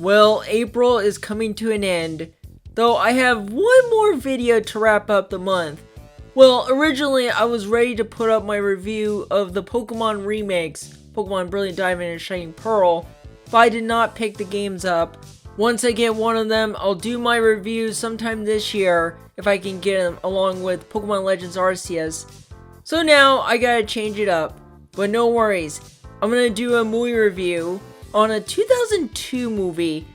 Well, April is coming to an end, though I have one more video to wrap up the month. Well, originally I was ready to put up my review of the Pokemon remakes, Pokemon Brilliant Diamond and Shining Pearl, but I did not pick the games up. Once I get one of them, I'll do my review sometime this year, if I can get them, along with Pokemon Legends Arceus. So now, I gotta change it up. But no worries, I'm gonna do a movie review on a 2002 movie,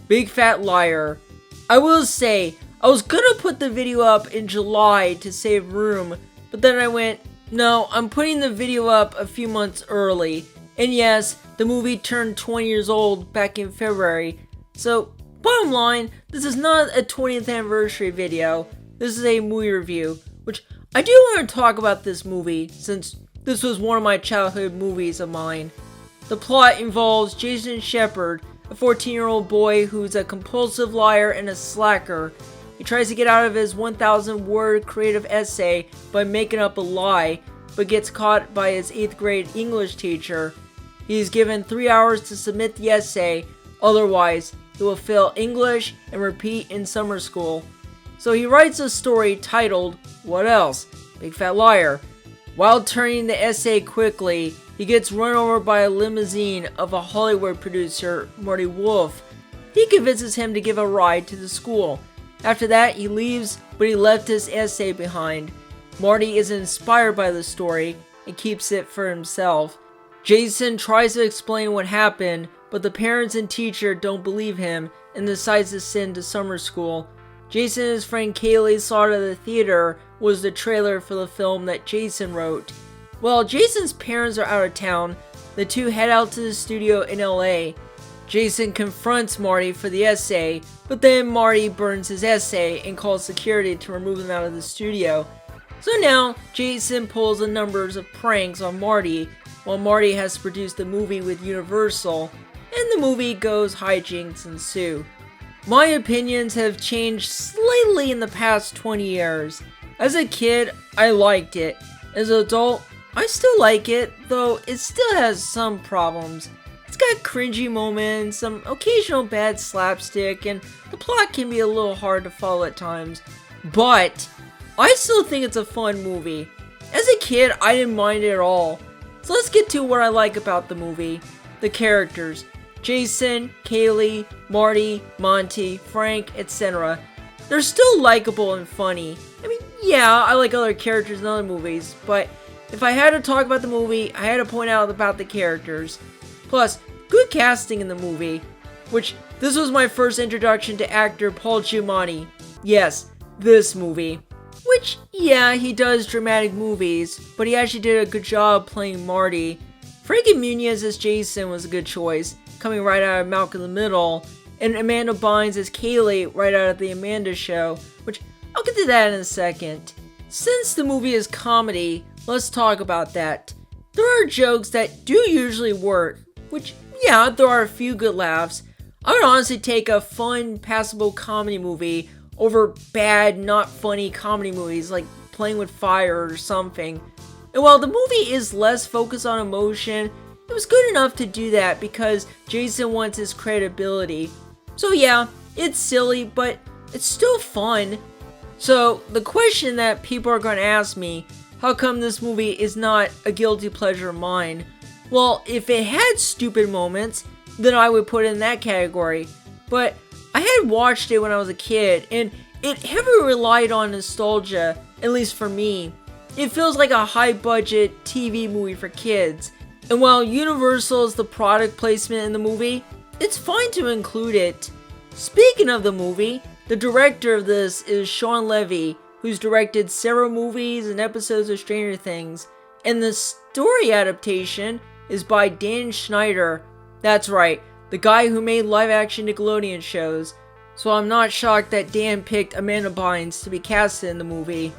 Big Fat Liar. I will say, I was gonna put the video up in July to save room, but then I went, no, I'm putting the video up a few months early. And yes, the movie turned 20 years old back in February. So, bottom line, this is not a 20th anniversary video. This is a movie review, which I do want to talk about this movie, since this was one of my childhood movies of mine. The plot involves Jason Shepard, a 14-year-old boy who's a compulsive liar and a slacker. He tries to get out of his 1,000-word creative essay by making up a lie, but gets caught by his 8th grade English teacher. He is given 3 hours to submit the essay, otherwise he will fail English and repeat in summer school. So he writes a story titled, What Else? Big Fat Liar. While turning the essay quickly, he gets run over by a limousine of a Hollywood producer, Marty Wolf. He convinces him to give a ride to the school. After that, he leaves, but he left his essay behind. Marty is inspired by the story and keeps it for himself. Jason tries to explain what happened, but the parents and teacher don't believe him and decides to send to summer school. Jason and his friend Kaylee saw it at the theater was the trailer for the film that Jason wrote. While Jason's parents are out of town, the two head out to the studio in LA. Jason confronts Marty for the essay, but then Marty burns his essay and calls security to remove him out of the studio. So now, Jason pulls a number of pranks on Marty, while Marty has to produce the movie with Universal, and the movie goes hijinks ensue. My opinions have changed slightly in the past 20 years. As a kid, I liked it. As an adult, I still like it, though it still has some problems. It's got cringy moments, some occasional bad slapstick, and the plot can be a little hard to follow at times. But I still think it's a fun movie. As a kid, I didn't mind it at all. So let's get to what I like about the movie. The characters. Jason, Kaylee, Marty, Monty, Frank, etc. They're still likable and funny. I mean, yeah, I like other characters in other movies, but if I had to talk about the movie, I had to point out about the characters. Plus, good casting in the movie, which this was my first introduction to actor Paul Giamatti. Yes, this movie. Which, yeah, he does dramatic movies, but he actually did a good job playing Marty. Frankie Muniz as Jason was a good choice, coming right out of Malcolm in the Middle, and Amanda Bynes as Kaylee right out of The Amanda Show, which I'll get to that in a second. Since the movie is comedy, let's talk about that. There are jokes that do usually work, which, yeah, there are a few good laughs. I would honestly take a fun, passable comedy movie over bad, not funny comedy movies like Playing with Fire or something. And while the movie is less focused on emotion, it was good enough to do that because Jason wants his credibility. So yeah, it's silly, but it's still fun. So the question that people are going to ask me, how come this movie is not a guilty pleasure of mine? Well, if it had stupid moments, then I would put it in that category. But I had watched it when I was a kid, and it heavily relied on nostalgia, at least for me. It feels like a high-budget TV movie for kids. And while Universal is the product placement in the movie, it's fine to include it. Speaking of the movie, the director of this is Shawn Levy, who's directed several movies and episodes of Stranger Things. And the story adaptation is by Dan Schneider. That's right, the guy who made live-action Nickelodeon shows. So I'm not shocked that Dan picked Amanda Bynes to be casted in the movie.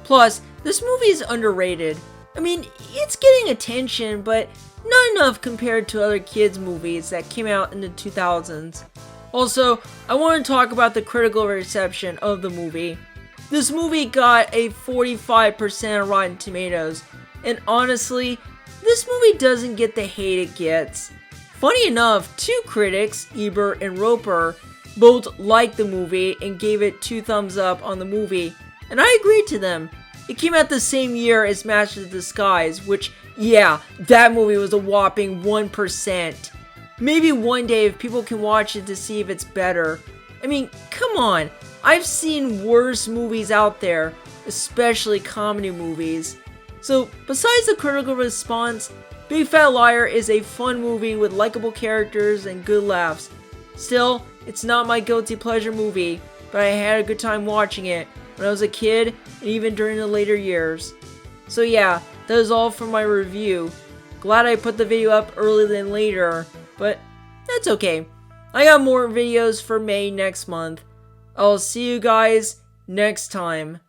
Plus, this movie is underrated. I mean, it's getting attention, but not enough compared to other kids' movies that came out in the 2000s. Also, I want to talk about the critical reception of the movie. This movie got a 45% on Rotten Tomatoes, and honestly, this movie doesn't get the hate it gets. Funny enough, two critics, Ebert and Roper, both liked the movie and gave it 2 thumbs up on the movie, and I agreed to them. It came out the same year as Master of Disguise, which, yeah, that movie was a whopping 1%. Maybe one day if people can watch it to see if it's better. I mean, come on, I've seen worse movies out there, especially comedy movies. So, besides the critical response, Big Fat Liar is a fun movie with likable characters and good laughs. Still, it's not my guilty pleasure movie, but I had a good time watching it when I was a kid and even during the later years. So yeah, that is all for my review. Glad I put the video up earlier than later, but that's okay. I got more videos for May next month. I'll see you guys next time.